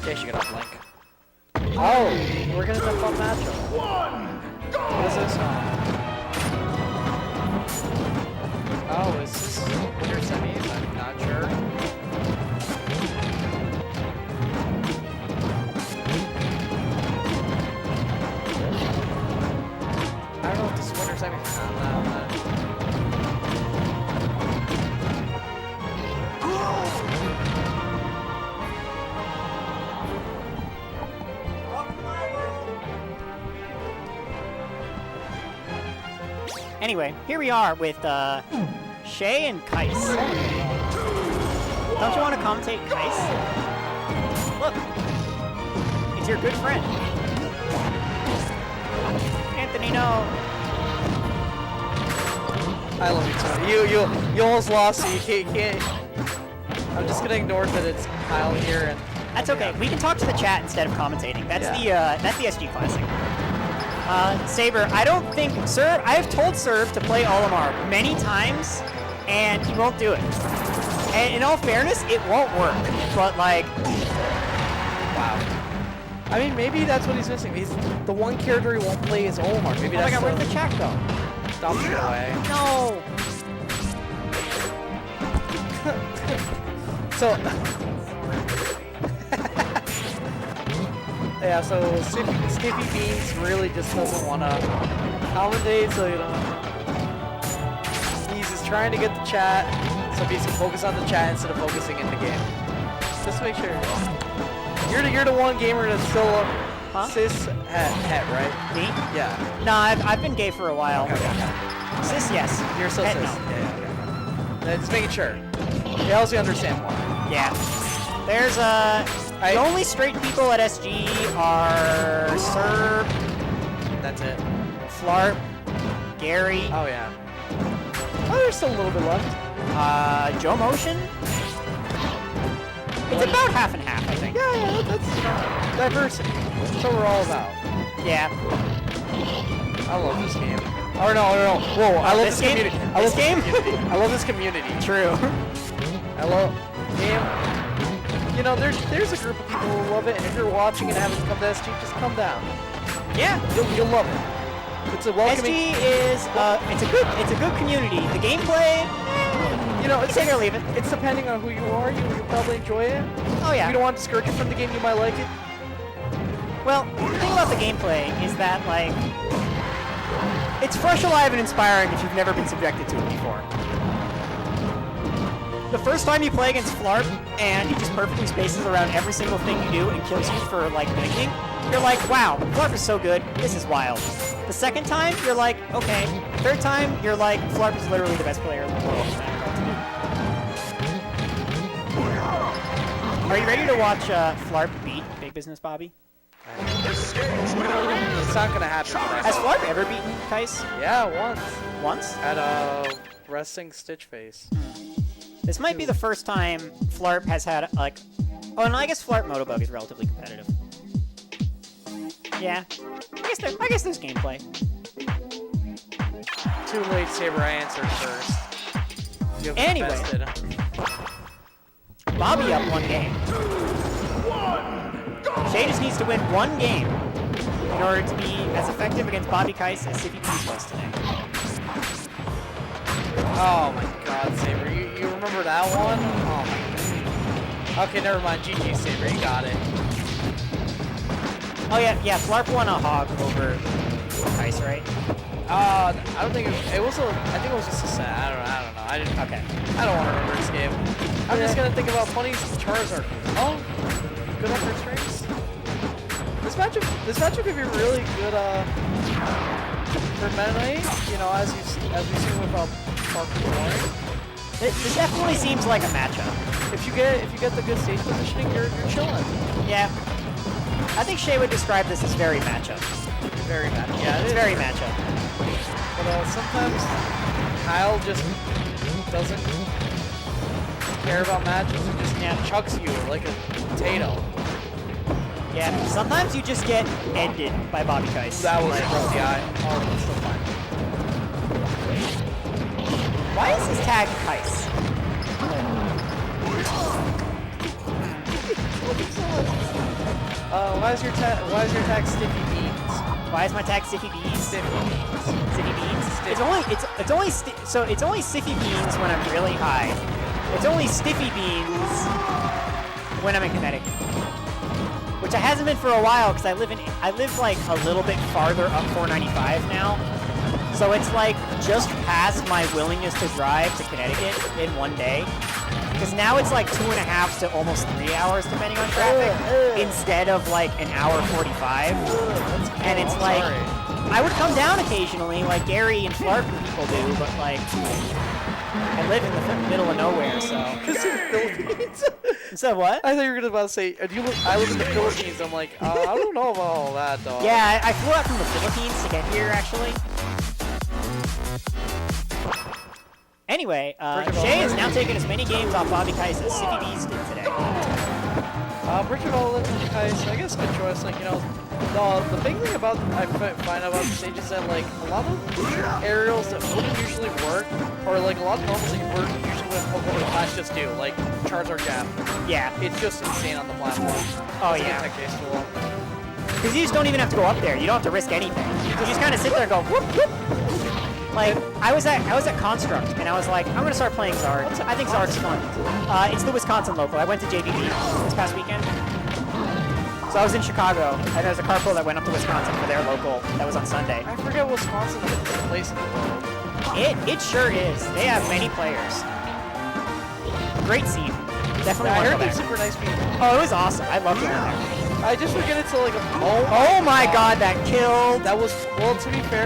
Okay, she got uplink. Oh, we're gonna have a fun matchup. What is this? Oh, is this winter semis? I'm not sure. I don't know if this is winter semis. I don't know. Anyway, here we are with Shay and Kycse. Don't you want to commentate Kycse? Look, it's your good friend. Anthony, no. I love you too. You almost lost, so you can't. I'm just gonna ignore that it's Kyle here and. That's okay. We can talk to the chat instead of commentating. That's the SG Classic. Saber, I don't think I've told Serve to play Olimar many times, and he won't do it. And in all fairness, it won't work. But like, wow. I mean, maybe that's what he's missing. He's the one character he won't play is Olimar. Maybe oh that's. my God, where'd the chat go? Stop it away. No. So. Yeah, so Skippy Beans really just doesn't want to commentate, so you know, he's just trying to get the chat, so he can focus on the chat instead of focusing in the game. Just make sure. You're the one gamer that's still cis het, right? Me? Yeah. Nah, I've been gay for a while. Okay. Cis, yes. You're still Het, cis. no. Yeah. Just making sure. It helps you understand more. Yeah. There's the only straight people at SG are Serb. That's it. Flarp. Gary. Oh yeah. Oh, there's still a little bit left. Joe Motion. It's about half and half, I think. Yeah, that's diversity. That's what we're all about. Yeah. I love this game. Oh no. Whoa, I love this community. I love this community. I love this community. True. I love game. You know, there's a group of people who love it, and if you're watching and haven't come to SG, just come down. Yeah. You'll love it. It's a welcoming. SG is it's a good community. The gameplay, you know, it's take it or leave it. It's depending on who you are. You'll probably enjoy it. Oh yeah. If you don't want to discourage you from the game, you might like it. Well, the thing about the gameplay is that like it's fresh, alive, and inspiring if you've never been subjected to it before. The first time you play against Flarp and he just perfectly spaces around every single thing you do and kills you for like blinking, you're like, wow, Flarp is so good, this is wild. The second time, you're like, okay. Third time, you're like, Flarp is literally the best player in the world. Are you ready to watch Flarp beat Big Business Bobby? It's not gonna happen. Has Flarp ever beaten Kycse? Yeah, once. Once? At Wrestling Stitch Face. This might be the first time Flarp has had, like... Oh, and I guess Flarp Motobug is relatively competitive. Yeah. I guess there's gameplay. Too late, Saber, I answered first. Anyway. Bobby up one game. Shay just needs to win one game in order to be as effective against Bobby Kycse as Sippy Peas was today. Oh my god, Saber. You remember that one? Oh my god. Okay, never mind. GG, Saber. You got it. Oh yeah, Flarp won a hog over Kycse, right? I don't think it was I think it was just a set. I don't know. I didn't. Okay. I don't want to remember this game. I'm just gonna think about funny Charizard. Oh, good upper strings. This matchup could be really good for Meta Knight. You know, as we've seen with Parker Warren. This definitely seems like a matchup. If you get the good stage positioning, you're chilling. Yeah. I think Shay would describe this as very matchup. Very matchup. Yeah, it's very matchup. But sometimes Kyle just doesn't care about matches and just chucks you like a potato. Yeah, sometimes you just get ended by Bobby Kycse. That was from the eye. Oh, it's still fine. Why is his tag Kycse? Why is your tag Stiffy Beans? Why is my tag Stiffy Beans? Stiffy Beans. Stiffy Beans? Stiffy. It's only Stiffy Beans when I'm really high. It's only Stiffy Beans when I'm in Connecticut. Which I hasn't been for a while because I live like a little bit farther up 495 now. So it's like just past my willingness to drive to Connecticut in one day. Because now it's like 2.5 to almost 3 hours depending on traffic instead of like an hour 45. And it's like, I would come down occasionally like Gary and Clark people do, but like, I live in the middle of nowhere, so. Because in the Philippines? So what? I thought you were about to say, I live in the Philippines. I'm like, I don't know about all that, dog. Yeah, I flew out from the Philippines to get here, actually. Anyway, Shay has now taken as many games off Bobby Kycse as City Bees did today. Richard Olin, Kycse, I guess good choice. Like, you know, the big thing about I find out about the stage is that like a lot of aerials that wouldn't usually work, or like a lot of normals that you wouldn't usually with Pokemon Clash just do, like Charizard Jab. Yeah. It's just insane on the platform. Oh it's yeah. Because you just don't even have to go up there. You don't have to risk anything. You just kind of sit there and go whoop whoop. Like I was at Construct and I was like, I'm gonna start playing Zard. I think Zard's fun. It's the Wisconsin local. I went to JVB this past weekend. So I was in Chicago, and there was a carpool that went up to Wisconsin for their local. That was on Sunday. I forget Wisconsin's the place in the world. It sure is. They have many players. Great scene. Definitely. I heard they're super nice people. Oh, it was awesome. I loved it there. I just forget it's like a. Oh my God, that killed. That was, well, to be fair,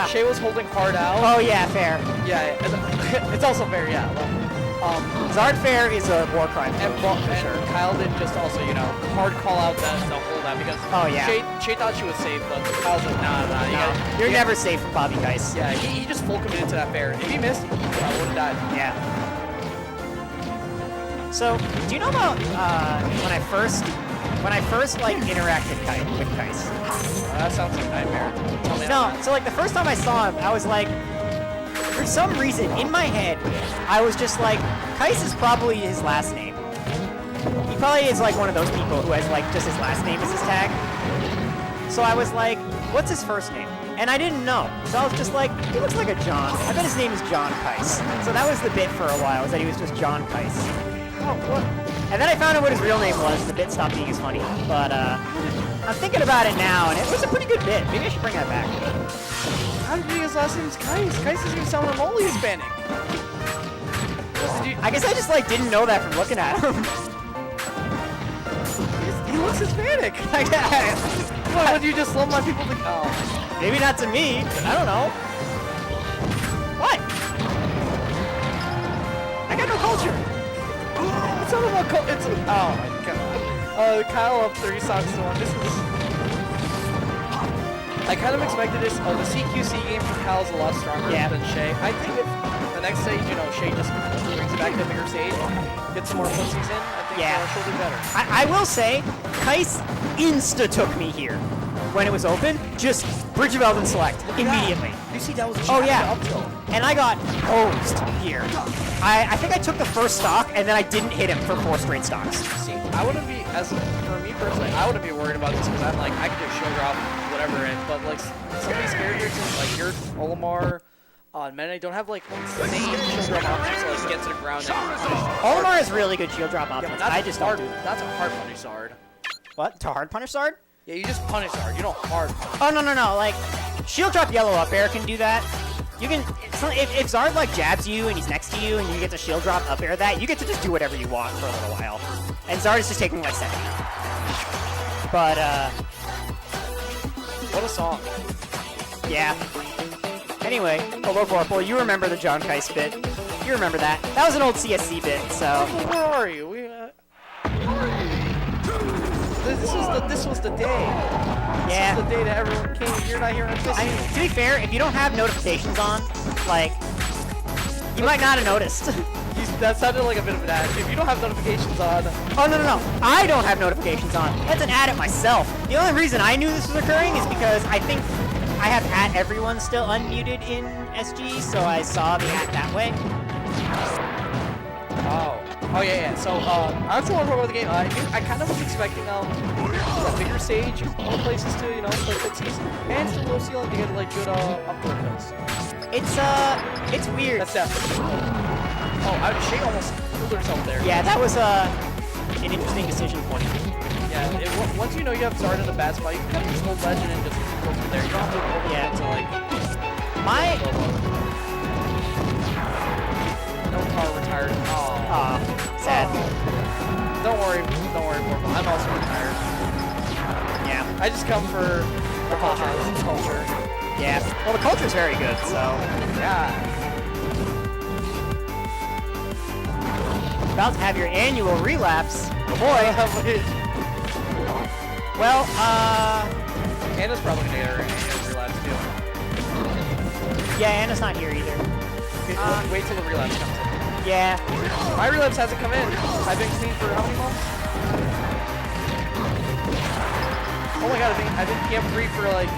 Shay was holding hard out. Oh yeah, fair. Yeah, it's also fair, yeah. Zard fair is a war crime. And Kyle did just also, you know, hard call out that to hold that because Shay thought she was safe, but Kyle's like, nah. You're never safe from Bobby Kycse. Yeah, he just full committed to that fair. If he missed, he would have died. Yeah. So, do you know about when I first like interacted with Kycse? That sounds like a nightmare. Tell me No, so like the first time I saw him, I was like, for some reason in my head, I was just like, Kycse is probably his last name. He probably is like one of those people who has like just his last name as his tag. So I was like, what's his first name? And I didn't know. So I was just like, he looks like a John. I bet his name is John Kycse. So that was the bit for a while, was that he was just John Kycse. Oh, what? And then I found out what his real name was, and the bit stopped being as funny. But I'm thinking about it now, and it was a pretty good bit. Maybe I should bring that back. How did you think his last name is Kycse? Kycse doesn't even sound remotely Hispanic. I guess I just like didn't know that from looking at him. He looks Hispanic. What, would you just love my people to... Oh. Maybe not to me. I don't know. What? I got no culture. It's not about culture. It's... Oh my god. Kyle up 3 stocks to 1. This is... I kind of expected this. The CQC game from Kyle is a lot stronger than Shay. I think if the next stage, you know, Shay just brings it back to a bigger stage, gets some more footsies in, I think she'll do better. I will say, Kycse insta-took me here when it was open. Just Bridge of Elven Select immediately. You see, that was up tilt. And I got hosed here. I think I took the first stock, and then I didn't hit him for 4 straight stocks. See, I wouldn't be, for me personally, I wouldn't be worried about this because I'm like, I could just show drop whatever in, but like some of these characters, like your Olimar, Meta don't have like insane shield drop options to like get to the ground. Olimar has really good shield drop options. I just don't do it. That's a hard punish Zard. What? To hard punish Zard? Yeah, you just punish Zard. You don't hard punish. Oh, no. Like, shield drop yellow up air can do that. You can, if Zard like jabs you and he's next to you and you get to shield drop up air that, you get to just do whatever you want for a little while. And Zard is just taking like second. But, what a song. Yeah. Anyway, hello Vorpal, you remember the John Kycse bit. You remember that. That was an old CSC bit, so. Where are you? This was the day. Yeah. This was the day that everyone came. You're not here on this. To be fair, if you don't have notifications on, like, you might not have noticed. That sounded like a bit of an ad. If you don't have notifications on... Oh, no. I don't have notifications on. That's an ad at myself. The only reason I knew this was occurring is because I think I have at everyone still unmuted in SG, so I saw the ad that way. Oh. Oh yeah. So I also want to talk about the game. I kind of was expecting a bigger stage, more places to play Kycse, and a low ceiling to get like good upload kills. It's weird. That's definitely. Oh, Shay almost killed herself there. Yeah, that was an interesting decision point. Yeah, once you know you have Zard in a bad spot, you can kind of just hold legend and just go from there. You don't have to overcommit to like. No car retired. Oh. Sad. Don't worry, Morphle. I'm also retired. Yeah. I just come for the culture. Yeah. Well, the culture's very good, so. Yeah. About to have your annual relapse. Oh boy. Well, Anna's probably gonna get her annual relapse too. Yeah, Anna's not here either. Wait till the relapse comes in. Yeah. My relapse hasn't come in. I've been clean for how many months? Oh my god, I've been PM-free for like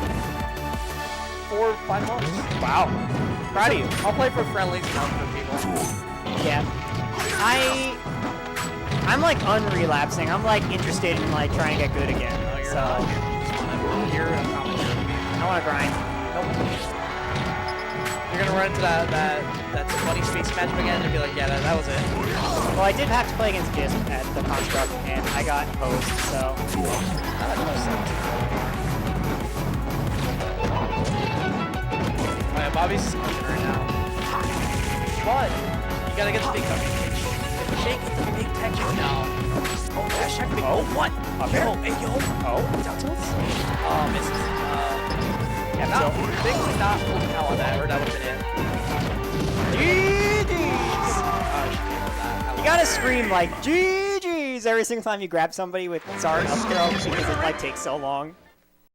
4 or 5 months. Wow. Proud of you. I'll play for friendlies and not for people. Yeah. I'm like unrelapsing. I'm like interested in like trying to get good again. No, you're so. not. You just want to hear a commentary. I want to grind. Nope. You're gonna run into that funny space matchup again and be like, yeah, that was it. Well, I did have to play against Jisp at the Construct, and I got hosed, so. Alright, Bobby's squeezing right now. But you gotta get the big touch. If you shake the big touch now. Oh, dash check big. Oh, what? Okay. Yo, hey, yo. Oh. Down tilts? Misses. Yeah, big would not pull the cow on that, or that would have been it. GG's! You gotta scream like GG's every single time you grab somebody with Zard up throw because it like takes so long.